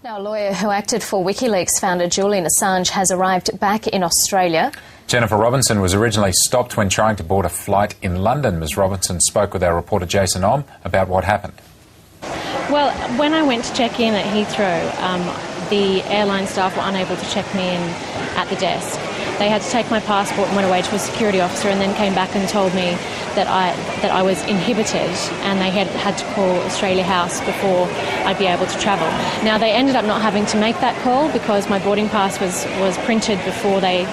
Now, a lawyer who acted for WikiLeaks founder Julian Assange has arrived back in Australia. Jennifer Robinson was originally stopped when trying to board a flight in London. Ms Robinson spoke with our reporter Jason Om about what happened. Well, when I went to check in at Heathrow, the airline staff were unable to check me in at the desk. They had to take my passport and went away to a security officer and then came back and told me that I was inhibited and they had to call Australia House before I'd be able to travel. Now, they ended up not having to make that call because my boarding pass was printed before they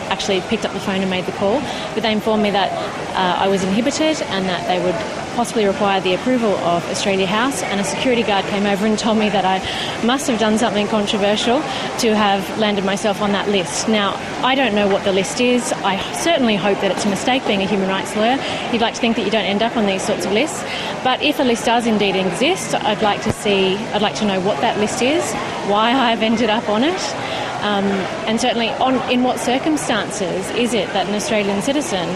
actually picked up the phone and made the call. But they informed me that I was inhibited and that they would possibly require the approval of Australia House, and a security guard came over and told me that I must have done something controversial to have landed myself on that list. Now, I don't know what the list is. I certainly hope that it's a mistake being a human rights lawyer. You'd like to think that you don't end up on these sorts of lists. But if a list does indeed exist, I'd like to know what that list is, why I've ended up on it, and certainly in what circumstances is it that an Australian citizen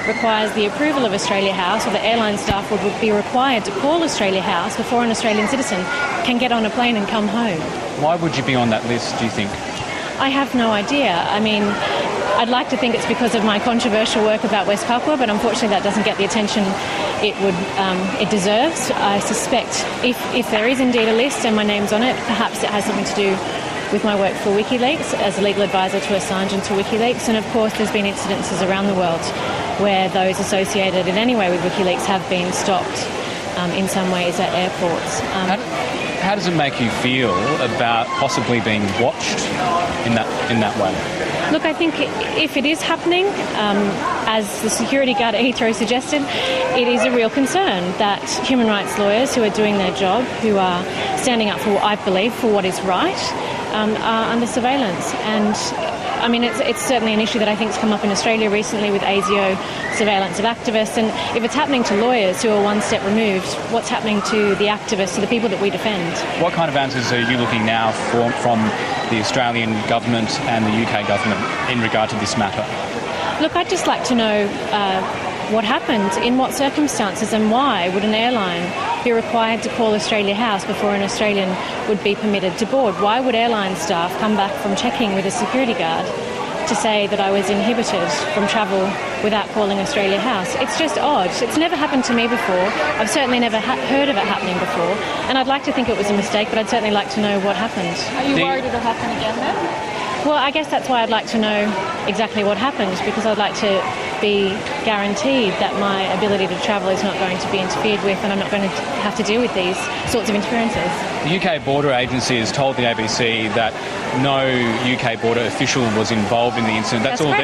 requires the approval of Australia House, or the airline staff would be required to call Australia House before an Australian citizen can get on a plane and come home. Why would you be on that list, do you think? I have no idea. I mean, I'd like to think it's because of my controversial work about West Papua, but unfortunately that doesn't get the attention it deserves. I suspect if there is indeed a list and my name's on it, perhaps it has something to do with my work for WikiLeaks as a legal advisor to Assange and to WikiLeaks. And of course there's been incidences around the world where those associated in any way with WikiLeaks have been stopped in some ways at airports. How does it make you feel about possibly being watched in that way? Look, I think if it is happening, as the security guard at Heathrow suggested, it is a real concern that human rights lawyers who are doing their job, who are standing up for, I believe, for what is right, are under surveillance. And I mean, it's certainly an issue that I think has come up in Australia recently with ASIO surveillance of activists. And if it's happening to lawyers who are one step removed, what's happening to the activists, to the people that we defend? What kind of answers are you looking now from the Australian government and the UK government in regard to this matter? Look, I'd just like to know what happened, in what circumstances, and why would an airline be required to call Australia House before an Australian would be permitted to board? Why would airline staff come back from checking with a security guard to say that I was inhibited from travel without calling Australia House? It's just odd. It's never happened to me before. I've certainly never heard of it happening before, and I'd like to think it was a mistake, but I'd certainly like to know what happened. Are you worried it'll happen again then? Well, I guess that's why I'd like to know exactly what happened, because I'd like to be guaranteed that my ability to travel is not going to be interfered with and I'm not going to have to deal with these sorts of interferences. The UK Border Agency has told the ABC that no UK border official was involved in the incident. That's all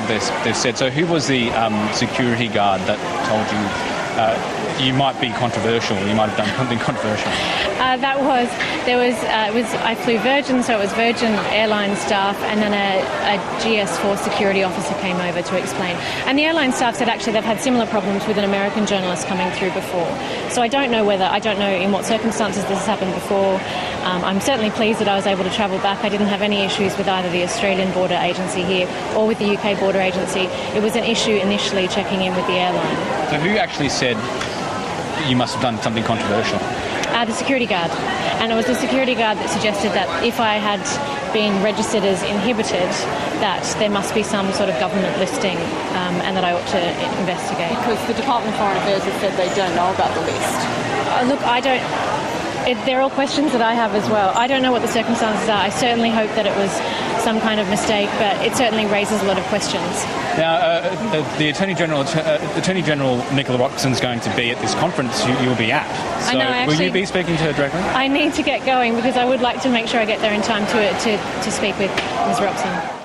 they've said. So who was the security guard that told you you might be controversial, you might have done something controversial? I flew Virgin, so it was Virgin airline staff, and then a GS4 security officer came over to explain. And the airline staff said actually they've had similar problems with an American journalist coming through before. So I don't know in what circumstances this has happened before. I'm certainly pleased that I was able to travel back. I didn't have any issues with either the Australian Border Agency here or with the UK Border Agency. It was an issue initially checking in with the airline. So who actually said you must have done something controversial? The security guard. And it was the security guard that suggested that if I had been registered as inhibited, that there must be some sort of government listing and that I ought to investigate. Because the Department of Foreign Affairs has said they don't know about the list. Look, they're all questions that I have as well. I don't know what the circumstances are. I certainly hope that it was some kind of mistake, but it certainly raises a lot of questions. Now, the Attorney General Nicola Roxon's going to be at this conference you'll be at. So I know, actually, will you be speaking to her directly? I need to get going because I would like to make sure I get there in time to speak with Ms. Roxon.